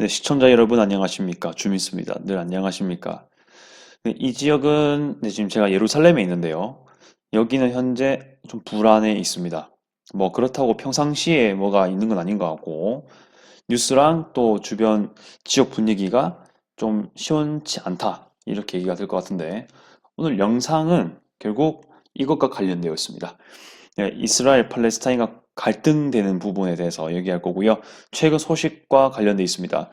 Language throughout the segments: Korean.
네, 시청자 여러분 안녕하십니까? 주민수입니다. 늘 안녕하십니까? 네, 이 지역은 지금 제가 예루살렘에 있는데요. 여기는 현재 좀 불안해 있습니다. 뭐 그렇다고 평상시에 뭐가 있는 건 아닌 것 같고 뉴스랑 또 주변 지역 분위기가 좀 시원치 않다 이렇게 얘기가 될 것 같은데 오늘 영상은 결국 이것과 관련되어 있습니다. 네, 이스라엘 팔레스타인과 갈등되는 부분에 대해서 얘기할 거고요. 최근 소식과 관련되어 있습니다.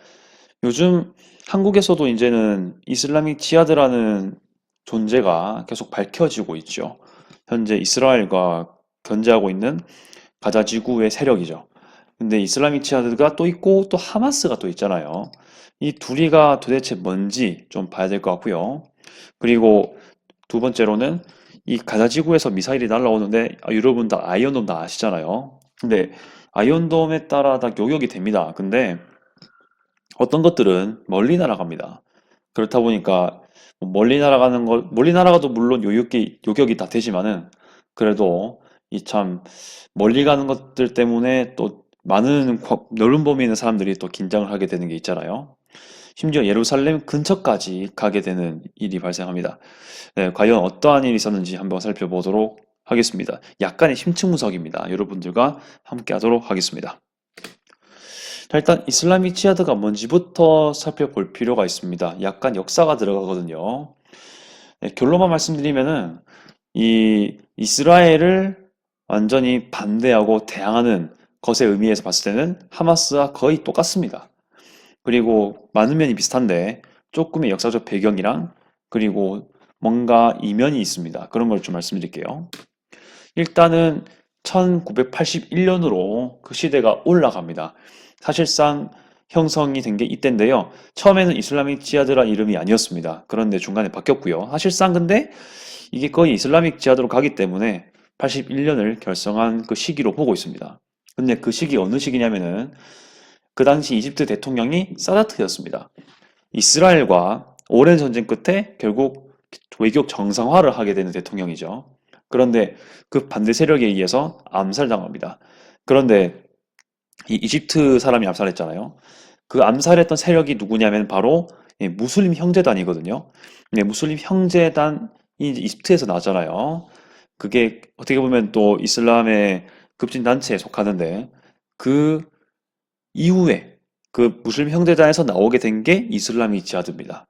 요즘 한국에서도 이제는 이슬라믹 지하드라는 존재가 계속 밝혀지고 있죠. 현재 이스라엘과 견제하고 있는 가자 지구의 세력이죠. 근데 이슬라믹 지하드가 또 있고 또 하마스가 또 있잖아요. 이 둘이가 도대체 뭔지 좀 봐야 될 것 같고요. 그리고 두 번째로는 이 가자 지구에서 미사일이 날라오는데 여러분 다 아이언돔 다 아시잖아요. 근데 아이언돔에 따라 다 요격이 됩니다. 근데 어떤 것들은 멀리 날아갑니다. 그렇다 보니까 뭐 멀리 날아가도 물론 요격이 다 되지만은 그래도 이 참 멀리 가는 것들 때문에 또 많은 넓은 범위에 있는 사람들이 또 긴장을 하게 되는 게 있잖아요. 심지어 예루살렘 근처까지 가게 되는 일이 발생합니다. 네, 과연 어떠한 일이 있었는지 한번 살펴보도록 하겠습니다. 약간의 심층분석입니다. 여러분들과 함께 하도록 하겠습니다. 자, 일단 이슬람식 지하드가 뭔지부터 살펴볼 필요가 있습니다. 약간 역사가 들어가거든요. 네, 결론만 말씀드리면은 이 이스라엘을 완전히 반대하고 대항하는 것의 의미에서 봤을 때는 하마스와 거의 똑같습니다. 그리고 많은 면이 비슷한데 조금의 역사적 배경이랑 그리고 뭔가 이면이 있습니다. 그런 걸 좀 말씀드릴게요. 일단은 1981년으로 그 시대가 올라갑니다. 사실상 형성이 된 게 이때인데요. 처음에는 이슬라믹 지하드란 이름이 아니었습니다. 그런데 중간에 바뀌었고요. 사실상 근데 이게 거의 이슬라믹 지하드로 가기 때문에 81년을 결성한 그 시기로 보고 있습니다. 근데 그 시기 어느 시기냐면은 그 당시 이집트 대통령이 사다트였습니다. 이스라엘과 오랜 전쟁 끝에 결국 외교 정상화를 하게 되는 대통령이죠. 그런데 그 반대 세력에 의해서 암살당합니다. 그런데 이 이집트 사람이 암살했잖아요. 그 암살했던 세력이 누구냐면 바로 무슬림 형제단이거든요. 네, 무슬림 형제단이 이제 이집트에서 나잖아요. 그게 어떻게 보면 또 이슬람의 급진 단체에 속하는데 그 이후에 그 무슬림 형제단에서 나오게 된 게 이슬람이 지하드입니다.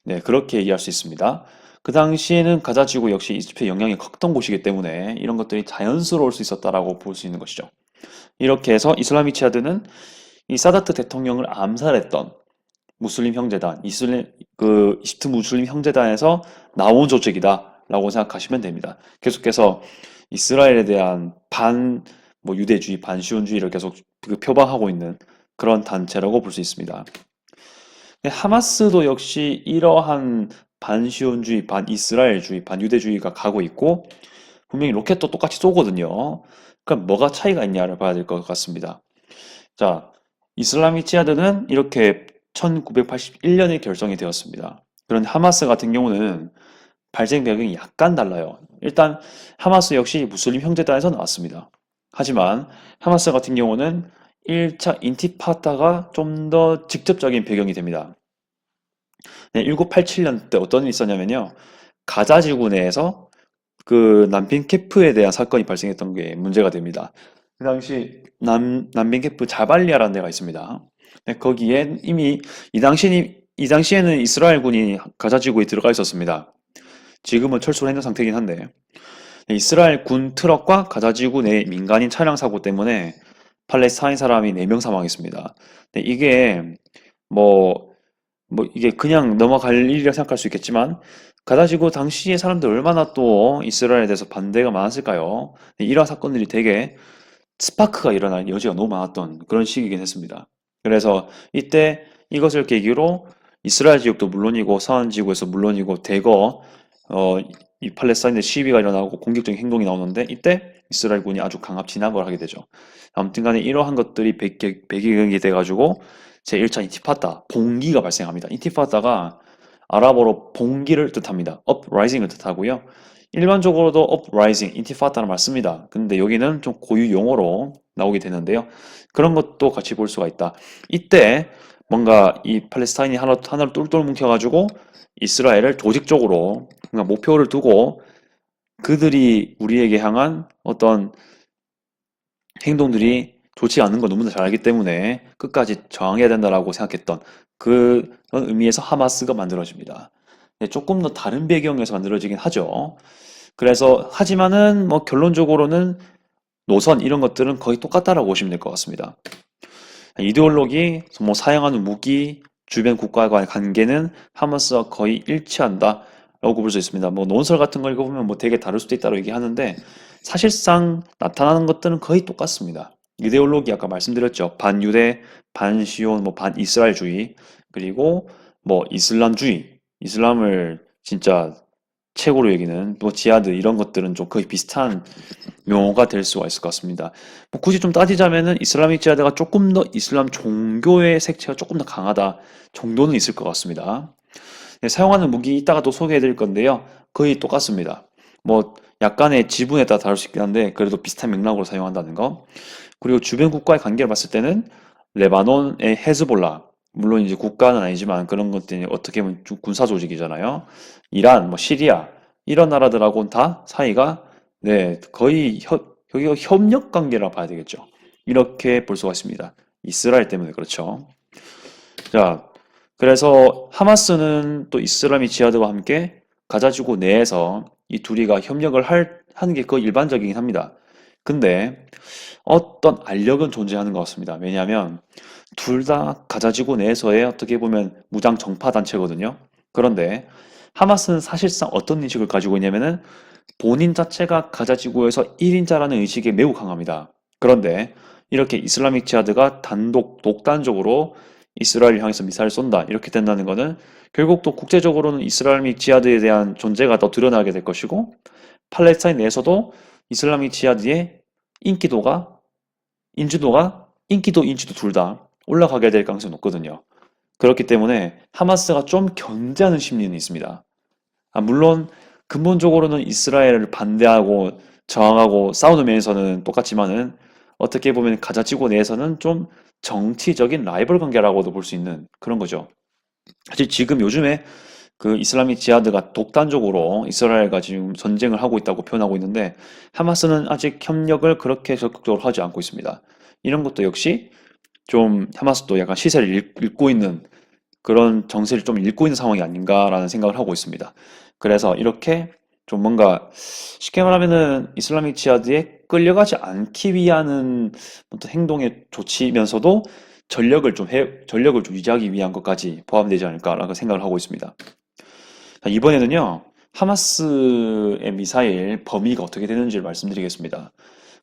네, 그렇게 이해할 수 있습니다. 그 당시에는 가자 지구 역시 이집트의 영향이 컸던 곳이기 때문에 이런 것들이 자연스러울 수 있었다라고 볼 수 있는 것이죠. 이렇게 해서 이슬라믹 지하드는 이 사다트 대통령을 암살했던 무슬림 형제단, 그 이집트 무슬림 형제단에서 나온 조직이다라고 생각하시면 됩니다. 계속해서 이스라엘에 대한 뭐 유대주의, 반시온주의를 계속 그 표방하고 있는 그런 단체라고 볼 수 있습니다. 하마스도 역시 이러한 반시온주의, 반이스라엘주의, 반유대주의가 가고 있고 분명히 로켓도 똑같이 쏘거든요. 그럼 뭐가 차이가 있냐를 봐야 될 것 같습니다. 자, 이슬라믹 지하드는 이렇게 1981년에 결성이 되었습니다. 그런데 하마스 같은 경우는 발생 배경이 약간 달라요. 일단 하마스 역시 무슬림 형제단에서 나왔습니다. 하지만 하마스 같은 경우는 1차 인티파다가 좀 더 직접적인 배경이 됩니다. 네, 1987년 때 어떤 일이 있었냐면요. 가자 지구 내에서 그 난민 캠프에 대한 사건이 발생했던 게 문제가 됩니다. 그 당시 난민 캠프 자발리아라는 데가 있습니다. 네, 거기에 이미 이 당시에는 이스라엘군이 가자 지구에 들어가 있었습니다. 지금은 철수를 했는 상태이긴 한데 네, 이스라엘 군 트럭과 가자 지구 내 민간인 차량 사고 때문에 팔레스타인 사람이 4명 사망했습니다. 네, 이게 뭐 이게 그냥 넘어갈 일이라 생각할 수 있겠지만 가다지고 당시에 사람들 얼마나 또 이스라엘에 대해서 반대가 많았을까요? 네, 이러한 사건들이 되게 스파크가 일어날 여지가 너무 많았던 그런 시기이긴 했습니다. 그래서 이때 이것을 계기로 이스라엘 지역도 물론이고 서한 지구에서 물론이고 대거 이 팔레스타인의 시위가 일어나고 공격적인 행동이 나오는데 이때 이스라엘군이 아주 강압 진압을 하게 되죠. 아무튼 간에 이러한 것들이 배경이 돼가지고 제1차 인티파다, 봉기가 발생합니다. 인티파다가 아랍어로 봉기를 뜻합니다. uprising을 뜻하고요. 일반적으로도 uprising, 인티파다는 맞습니다. 근데 여기는 좀 고유 용어로 나오게 되는데요. 그런 것도 같이 볼 수가 있다. 이때 뭔가 이 팔레스타인이 하나로 똘똘 뭉쳐가지고 이스라엘을 조직적으로 뭔가 목표를 두고 그들이 우리에게 향한 어떤 행동들이 좋지 않은 걸 너무나 잘 알기 때문에 끝까지 저항해야 된다라고 생각했던 그런 의미에서 하마스가 만들어집니다. 네, 조금 더 다른 배경에서 만들어지긴 하죠. 그래서 하지만은 뭐 결론적으로는 노선 이런 것들은 거의 똑같다라고 보시면 될 것 같습니다. 이데올로기, 뭐 사용하는 무기, 주변 국가와의 관계는 하마스와 거의 일치한다라고 볼 수 있습니다. 뭐 논설 같은 걸 읽어보면 뭐 되게 다를 수도 있다고 얘기하는데 사실상 나타나는 것들은 거의 똑같습니다. 이데올로기 아까 말씀드렸죠. 반유대, 반시온, 뭐 반이스라엘주의, 그리고 뭐 이슬람주의, 이슬람을 진짜 최고로 여기는 뭐 지하드 이런 것들은 좀 거의 비슷한 용어가 될 수가 있을 것 같습니다. 뭐 굳이 좀 따지자면은 이슬라믹 지하드가 조금 더 이슬람 종교의 색채가 조금 더 강하다 정도는 있을 것 같습니다. 네, 사용하는 무기 이따가 또 소개해 드릴 건데요. 거의 똑같습니다. 뭐 약간의 지분에 따라 다를 수 있긴 한데 그래도 비슷한 맥락으로 사용한다는 거. 그리고 주변 국가의 관계를 봤을 때는 레바논의 헤즈볼라, 물론 이제 국가는 아니지만 그런 것들이 어떻게 보면 군사 조직이잖아요. 이란, 뭐 시리아 이런 나라들하고는 다 사이가 네 거의 여기가 협력 관계라 봐야 되겠죠. 이렇게 볼 수가 있습니다. 이스라엘 때문에 그렇죠. 자, 그래서 하마스는 또 이슬람이 지하드와 함께 가자지구 내에서 이 둘이가 협력을 하는 게 거의 일반적이긴 합니다. 근데 어떤 알력은 존재하는 것 같습니다. 왜냐하면 둘 다 가자지구 내에서의 어떻게 보면 무장 정파 단체거든요. 그런데 하마스는 사실상 어떤 인식을 가지고 있냐면은 본인 자체가 가자지구에서 1인자라는 의식에 매우 강합니다. 그런데 이렇게 이슬라믹 지하드가 독단적으로 이스라엘을 향해서 미사일을 쏜다. 이렇게 된다는 것은 결국 또 국제적으로는 이슬라믹 지하드에 대한 존재가 더 드러나게 될 것이고 팔레스타인 내에서도 이슬라믹 지하드의 인기도가 인지도 둘 다 올라가게 될 가능성이 높거든요. 그렇기 때문에 하마스가 좀 견제하는 심리는 있습니다. 물론 근본적으로는 이스라엘을 반대하고 저항하고 싸우는 면에서는 똑같지만은 어떻게 보면 가자지구 내에서는 좀 정치적인 라이벌 관계라고도 볼 수 있는 그런 거죠. 사실 지금 요즘에 그 이슬라믹 지하드가 독단적으로 이스라엘과 지금 전쟁을 하고 있다고 표현하고 있는데 하마스는 아직 협력을 그렇게 적극적으로 하지 않고 있습니다. 이런 것도 역시 좀 하마스도 약간 시세를 읽고 있는 그런 정세를 좀 읽고 있는 상황이 아닌가라는 생각을 하고 있습니다. 그래서 이렇게 좀 뭔가 쉽게 말하면은 이슬라믹 지하드에 끌려가지 않기 위한 어떤 행동에 조치면서도 전력을 좀 유지하기 위한 것까지 포함되지 않을까라고 생각을 하고 있습니다. 자, 이번에는요, 하마스의 미사일 범위가 어떻게 되는지를 말씀드리겠습니다.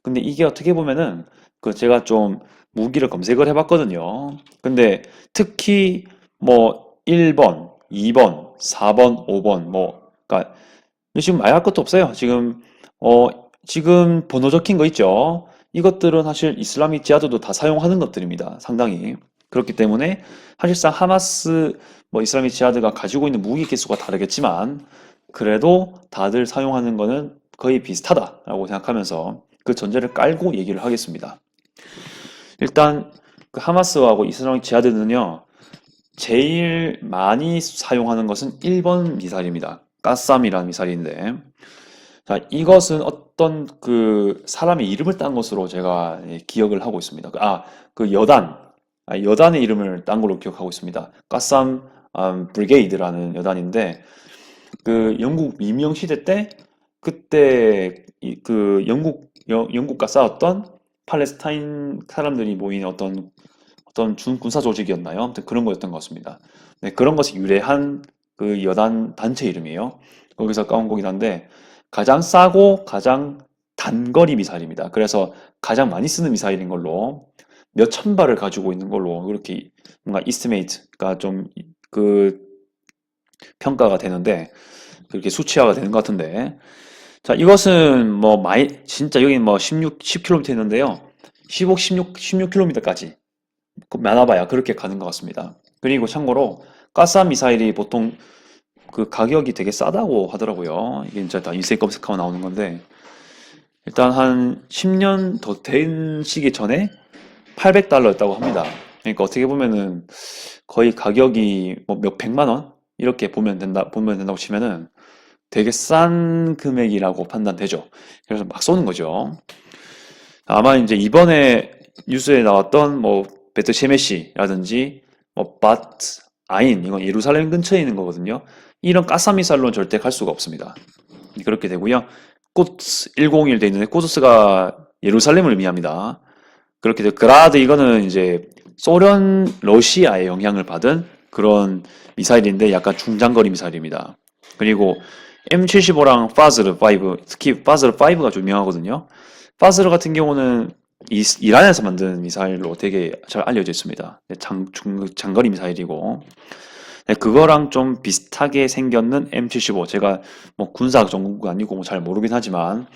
근데 이게 어떻게 보면은 그 제가 좀 무기를 검색을 해봤거든요. 근데 특히 뭐 1번, 2번, 4번, 5번 뭐 그러니까 지금 말할 것도 없어요. 지금 번호 적힌 거 있죠. 이것들은 사실 이슬라믹 지하드도 다 사용하는 것들입니다. 상당히. 그렇기 때문에 사실상 하마스 뭐 이슬라믹 지하드가 가지고 있는 무기 개수가 다르겠지만 그래도 다들 사용하는 거는 거의 비슷하다라고 생각하면서 그 전제를 깔고 얘기를 하겠습니다. 일단 그 하마스하고 이슬라믹 지하드는요. 제일 많이 사용하는 것은 1번 미사일입니다. 까쌈이라는 미사일인데 자, 이것은 어떤 그 사람의 이름을 딴 것으로 제가 기억을 하고 있습니다. 그 여단의 이름을 딴 걸로 기억하고 있습니다. 까쌈 브리게이드라는 여단인데 그 영국 미명 시대 때 그때 그 영국과 싸웠던 팔레스타인 사람들이 모인 어떤 준군사 조직이었나요? 아무튼 그런 거였던 것 같습니다. 네, 그런 것이 유래한 그 여단 단체 이름이에요. 거기서 까온 거긴 한데 가장 싸고 가장 단거리 미사일입니다. 그래서 가장 많이 쓰는 미사일인 걸로 몇 천 발을 가지고 있는 걸로 그렇게 뭔가 이스티메이트가 좀 그 평가가 되는데 그렇게 수치화가 되는 것 같은데 자 이것은 뭐 진짜 여기 뭐 10km 있는데요. 16km까지 많아봐야 그렇게 가는 것 같습니다. 그리고 참고로 가스함 미사일이 보통 그 가격이 되게 싸다고 하더라고요. 이게 진짜 다 인쇄 검색하면 나오는 건데 일단 한 10년 더 된 시기 전에 $800였다고 합니다. 그러니까 어떻게 보면은 거의 가격이 뭐 몇 백만 원? 이렇게 보면 된다고 치면은 되게 싼 금액이라고 판단되죠. 그래서 막 쏘는 거죠. 아마 이제 이번에 뉴스에 나왔던 뭐 베트 셰메시라든지 뭐 바트 아인 이건 예루살렘 근처에 있는 거거든요. 이런 가스미사일로는 절대 갈 수가 없습니다. 그렇게 되고요. 꼬츠 101 돼 있는데 꼬츠가 예루살렘을 의미합니다. 그렇게 돼 그라드 이거는 이제 소련 러시아의 영향을 받은 그런 미사일인데 약간 중장거리 미사일입니다. 그리고 M75랑 파즈르 5 특히 파즈르 5가 좀 유명하거든요. 파즈르 같은 경우는 이란에서 만든 미사일로 되게 잘 알려져 있습니다. 장거리 미사일이고 네, 그거랑 좀 비슷하게 생겼는 M75 제가 뭐 군사 전공가 아니고 뭐잘 모르긴 하지만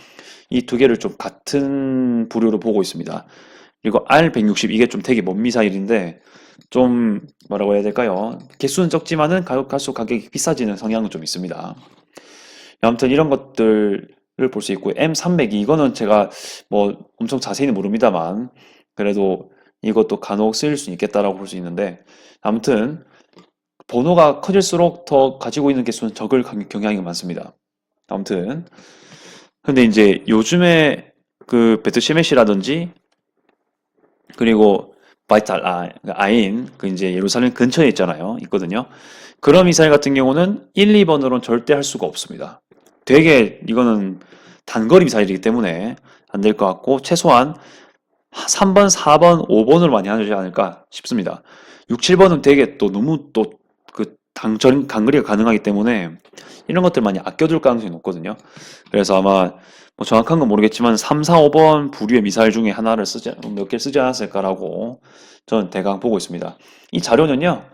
이 두 개를 좀 같은 부류로 보고 있습니다. 그리고 R160 이게 좀 되게 먼 미사일인데 좀 뭐라고 해야 될까요? 개수는 적지만은 갈수록 가격이 비싸지는 성향은 좀 있습니다. 아무튼 이런 것들을 볼 수 있고 M302 이거는 제가 뭐 엄청 자세히는 모릅니다만 그래도 이것도 간혹 쓰일 수 있겠다라고 볼 수 있는데 아무튼 번호가 커질수록 더 가지고 있는 개수는 적을 경향이 많습니다. 아무튼 근데 이제 요즘에 그 베트시메시라든지 그리고 바이탈 아인 그 이제 예루살렘 근처에 있거든요. 그런 미사일 같은 경우는 1, 2번으로는 절대 할 수가 없습니다. 되게 이거는 단거리 미사일이기 때문에 안 될 것 같고 최소한 3번, 4번, 5번으로 많이 하지 않을까 싶습니다. 6, 7번은 되게 또 너무 또 그 단거리가 가능하기 때문에 이런 것들 많이 아껴둘 가능성이 높거든요. 그래서 아마 뭐 정확한 건 모르겠지만 3, 4, 5번 부류의 미사일 중에 하나를 몇 개를 쓰지 않았을까라고 저는 대강 보고 있습니다. 이 자료는요,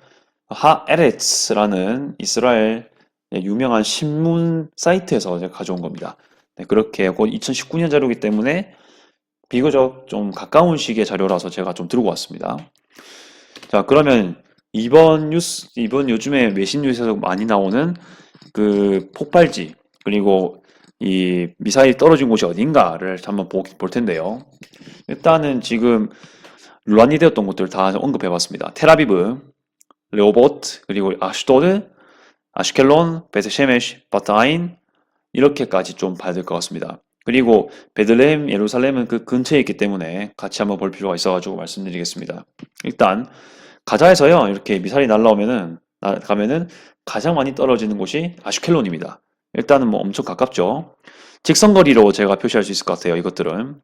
하에레츠라는 이스라엘 유명한 신문 사이트에서 제가 가져온 겁니다. 네, 그렇게 하고 2019년 자료이기 때문에 비교적 좀 가까운 시기의 자료라서 제가 좀 들고 왔습니다. 자, 그러면 이번 요즘에 외신 뉴스에서 많이 나오는 그 폭발지, 그리고 이 미사일이 떨어진 곳이 어딘가를 한번 볼 텐데요. 일단은 지금 논란이 되었던 곳들 다 언급해 봤습니다. 텔아비브, 레오보트, 그리고 아슈도드, 아슈켈론, 베트셰메시, 바타인 이렇게까지 좀 봐야 될 것 같습니다. 그리고 베들레헴, 예루살렘은 그 근처에 있기 때문에 같이 한번 볼 필요가 있어가지고 말씀드리겠습니다. 일단 가자에서요 이렇게 미사일이 가면은 가장 많이 떨어지는 곳이 아슈켈론입니다. 일단은 뭐 엄청 가깝죠. 직선거리로 제가 표시할 수 있을 것 같아요. 이것들은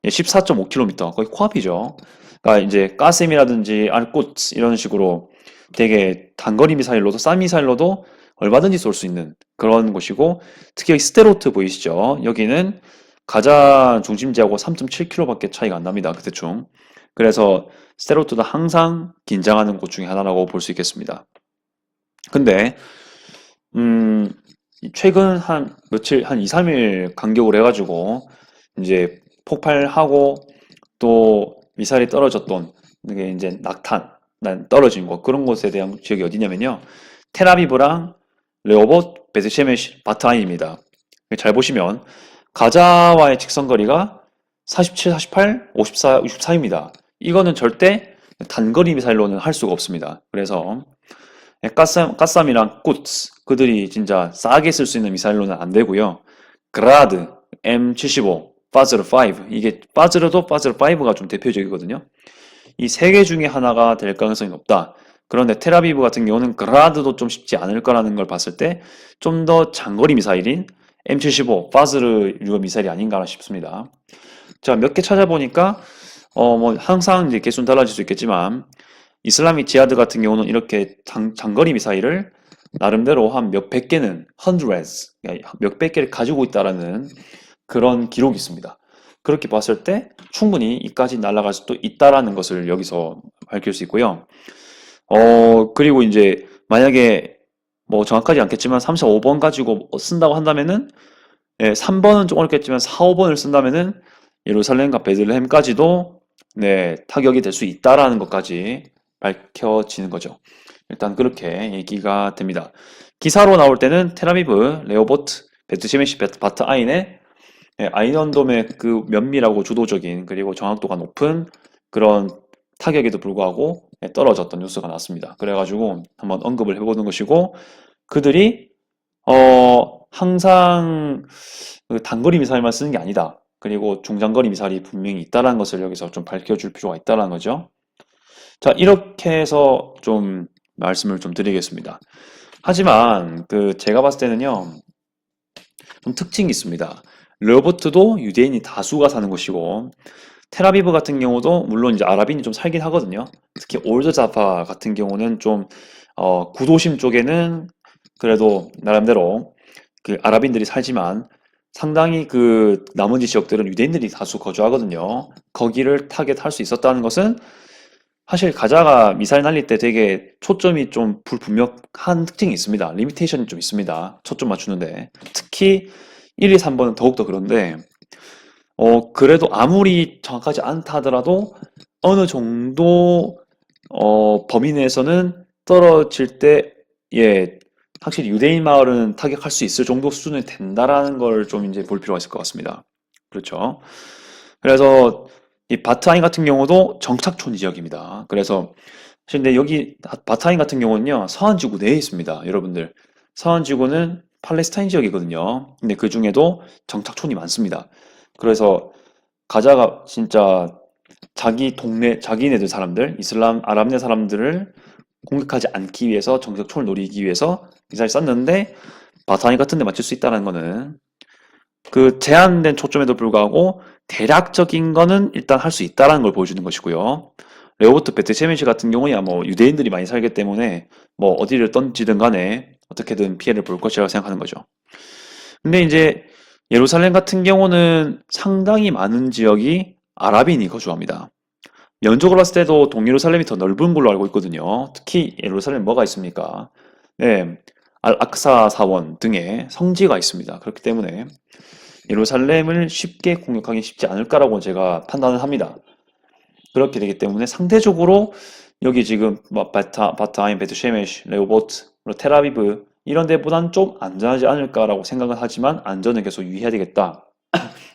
14.5km 거의 코앞이죠. 그러니까 이제 가셈이라든지 알꽃 이런 식으로 되게 단거리 미사일로도 싼 미사일로도 얼마든지 쏠 수 있는 그런 곳이고 특히 여기 스테로트 보이시죠? 여기는 가자 중심지하고 3.7km밖에 차이가 안 납니다. 그 대충. 그래서 스테로트도 항상 긴장하는 곳 중에 하나라고 볼 수 있겠습니다. 근데 최근 한 며칠 한 2, 3일 간격으로 해가지고 이제 폭발하고 또 미사일이 떨어졌던 이게 이제 난 떨어진 곳 그런 곳에 대한 지역이 어디냐면요. 텔아비브랑 레오봇, 베트셰메시, 바트아인입니다. 잘 보시면 가자와의 직선거리가 47, 48, 54, 64입니다. 이거는 절대 단거리 미사일로는 할 수가 없습니다. 그래서 가쌈이랑 꾸츠 그들이 진짜 싸게 쓸 수 있는 미사일로는 안 되고요. 그라드, M75, 파즈르 5 이게 파즈르도 파즈르 5가 좀 대표적이거든요. 이 세 개 중에 하나가 될 가능성이 높다. 그런데 텔아비브 같은 경우는 그라드도 좀 쉽지 않을 거라는 걸 봤을 때 좀 더 장거리 미사일인 M75, 파즈르 류 미사일이 아닌가 싶습니다. 자, 몇 개 찾아보니까 뭐 항상 이제 개수는 달라질 수 있겠지만 이슬람믹 지하드 같은 경우는 이렇게 장거리 미사일을 나름대로 한 몇백 개는 hundreds 몇백 개를 가지고 있다라는 그런 기록이 있습니다. 그렇게 봤을 때 충분히 이까지 날아갈 수도 있다라는 것을 여기서 밝힐 수 있고요. 그리고 이제 만약에 뭐 정확하지 않겠지만 3, 4, 5번 가지고 쓴다고 한다면은 3번은 좀 어렵겠지만 4, 5번을 쓴다면은 예루살렘과 베들레헴까지도 네, 타격이 될 수 있다라는 것까지 밝혀지는 거죠. 일단 그렇게 얘기가 됩니다. 기사로 나올 때는 텔아비브, 레오보트, 베트시메시, 바트 아인의 아이언돔의 그 면밀하고 주도적인 그리고 정확도가 높은 그런 타격에도 불구하고 떨어졌던 뉴스가 나왔습니다. 그래가지고 한번 언급을 해보는 것이고, 그들이 항상 그 단거리 미사일만 쓰는 게 아니다. 그리고 중장거리 미사일이 분명히 있다는 것을 여기서 좀 밝혀줄 필요가 있다는 거죠. 자, 이렇게 해서 좀 말씀을 좀 드리겠습니다. 하지만 그 제가 봤을 때는요, 좀 특징이 있습니다. 르호보트도 유대인이 다수가 사는 곳이고, 텔아비브 같은 경우도 물론 이제 아랍인이 좀 살긴 하거든요. 특히 올드 자파 같은 경우는 좀 구도심 쪽에는 그래도 나름대로 그 아랍인들이 살지만 상당히 그 나머지 지역들은 유대인들이 다수 거주하거든요. 거기를 타겟할 수 있었다는 것은 사실 가자가 미사일 날릴 때 되게 초점이 좀 불분명한 특징이 있습니다. 리미테이션이 좀 있습니다. 초점 맞추는데. 특히 1, 2, 3번은 더욱더 그런데 그래도 아무리 정확하지 않다 하더라도 어느 정도 범위 내에서는 떨어질 때 예, 확실히 유대인 마을은 타격할 수 있을 정도 수준이 된다라는 걸 좀 이제 볼 필요가 있을 것 같습니다. 그렇죠. 그래서 이 바트아인 같은 경우도 정착촌 지역입니다. 그래서 근데 여기 바트아인 같은 경우는요, 서한지구 내에 있습니다. 여러분들. 서한지구는 팔레스타인 지역이거든요. 근데 그 중에도 정착촌이 많습니다. 그래서 가자가 진짜 자기 동네, 자기네들 사람들, 이슬람, 아랍네 사람들을 공격하지 않기 위해서 정착촌을 노리기 위해서 미사일 쐈는데 바타니 같은 데 맞출 수 있다는 거는 그 제한된 초점에도 불구하고 대략적인 거는 일단 할 수 있다는 걸 보여주는 것이고요. 레오보트 베트셰메시 같은 경우야 뭐 유대인들이 많이 살기 때문에 뭐 어디를 던지든 간에 어떻게든 피해를 볼 것이라고 생각하는 거죠. 근데 이제 예루살렘 같은 경우는 상당히 많은 지역이 아랍인이 거주합니다. 면적으로 봤을 때도 동예루살렘이 더 넓은 걸로 알고 있거든요. 특히 예루살렘 뭐가 있습니까? 네, 알악사 사원 등의 성지가 있습니다. 그렇기 때문에 예루살렘을 쉽게 공격하기 쉽지 않을까라고 제가 판단을 합니다. 그렇게 되기 때문에 상대적으로 여기 지금 뭐 바타임, 베트쉐메시, 레오보트, 텔아비브 이런 데보단 좀 안전하지 않을까라고 생각은 하지만 안전은 계속 유의해야 되겠다.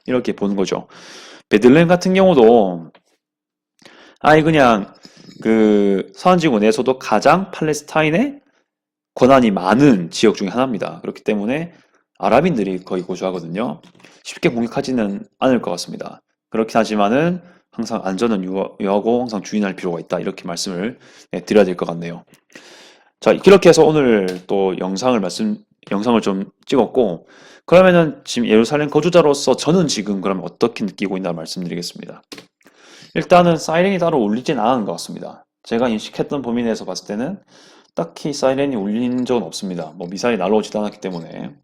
이렇게 보는 거죠. 베들레헴 같은 경우도 아예 그냥 그 서한지구 내에서도 가장 팔레스타인의 권한이 많은 지역 중에 하나입니다. 그렇기 때문에 아랍인들이 거의 거주하거든요. 쉽게 공격하지는 않을 것 같습니다. 그렇긴 하지만은 항상 안전은 유하고 항상 주의할 필요가 있다. 이렇게 말씀을 드려야 될 것 같네요. 자, 이렇게 해서 오늘 또 영상을 좀 찍었고, 그러면은 지금 예루살렘 거주자로서 저는 지금 그러면 어떻게 느끼고 있나 말씀드리겠습니다. 일단은 사이렌이 따로 울리진 않은 것 같습니다. 제가 인식했던 범위 내에서 봤을 때는 딱히 사이렌이 울린 적은 없습니다. 뭐 미사일이 날아오지도 않았기 때문에.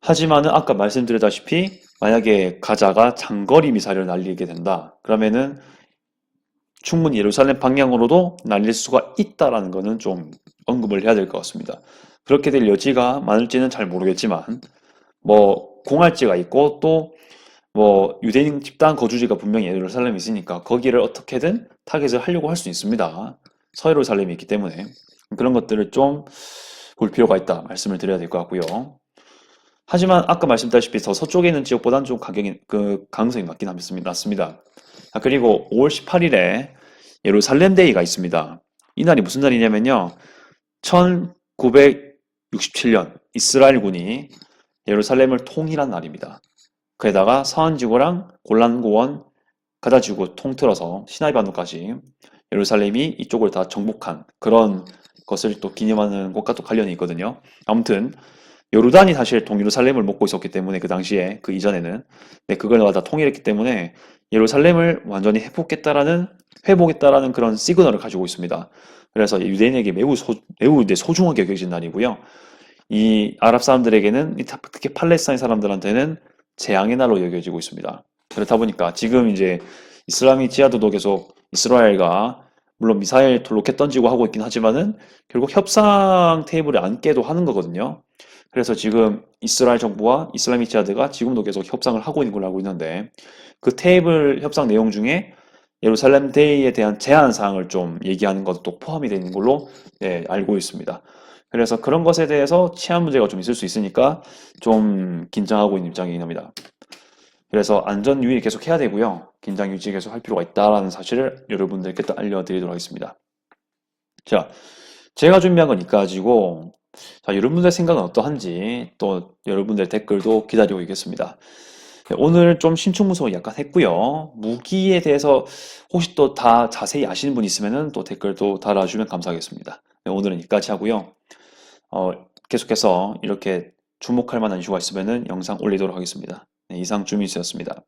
하지만은 아까 말씀드렸다시피 만약에 가자가 장거리 미사일을 날리게 된다. 그러면은 충분히 예루살렘 방향으로도 날릴 수가 있다라는 거는 좀 언급을 해야 될 것 같습니다. 그렇게 될 여지가 많을지는 잘 모르겠지만 뭐 공할지가 있고 또 뭐 유대인 집단 거주지가 분명히 예루살렘에 있으니까 거기를 어떻게든 타겟을 하려고 할 수 있습니다. 서예루살렘이 있기 때문에 그런 것들을 좀 볼 필요가 있다 말씀을 드려야 될 것 같고요. 하지만 아까 말씀드렸다시피 더 서쪽에 있는 지역보다는 좀 가능성이 낮습니다. 그리고 5월 18일에 예루살렘 데이가 있습니다. 이 날이 무슨 날이냐면요. 1967년 이스라엘군이 예루살렘을 통일한 날입니다. 거기다가 서한지구랑 골란고원, 가자지구 통틀어서 시나이반도까지 예루살렘이 이쪽을 다 정복한 그런 것을 또 기념하는 것과 또 관련이 있거든요. 아무튼 요르단이 사실 동예루살렘을 먹고 있었기 때문에 그 당시에 그 이전에는 그걸 다 통일했기 때문에 예루살렘을 완전히 회복했다라는 그런 시그널을 가지고 있습니다. 그래서 유대인에게 매우 소중하게 여겨진 날이고요. 이 아랍 사람들에게는 특히 팔레스타인 사람들한테는 재앙의 날로 여겨지고 있습니다. 그렇다 보니까 지금 이제 이슬람이 지하도도 계속 이스라엘과 물론 미사일 로켓 던지고 하고 있긴 하지만은 결국 협상 테이블에 앉게도 하는 거거든요. 그래서 지금 이스라엘 정부와 이슬라믹 지하드가 지금도 계속 협상을 하고 있는 걸로 알고 있는데 그 테이블 협상 내용 중에 예루살렘 데이에 대한 제한 사항을 좀 얘기하는 것도 포함이 되어 있는 걸로 알고 있습니다. 그래서 그런 것에 대해서 치안 문제가 좀 있을 수 있으니까 좀 긴장하고 있는 입장이긴 합니다. 그래서 안전 유의 계속 해야 되고요. 긴장 유지 계속 할 필요가 있다라는 사실을 여러분들께 또 알려드리도록 하겠습니다. 자, 제가 준비한 건 이까지고, 자, 여러분들의 생각은 어떠한지 또 여러분들의 댓글도 기다리고 있겠습니다. 네, 오늘 좀 신축무소 약간 했고요. 무기에 대해서 혹시 또 다 자세히 아시는 분 있으면은 또 댓글도 달아주면 감사하겠습니다. 네, 오늘은 여기까지 하고요. 어, 계속해서 이렇게 주목할 만한 이슈가 있으면은 영상 올리도록 하겠습니다. 네, 이상 주민수였습니다.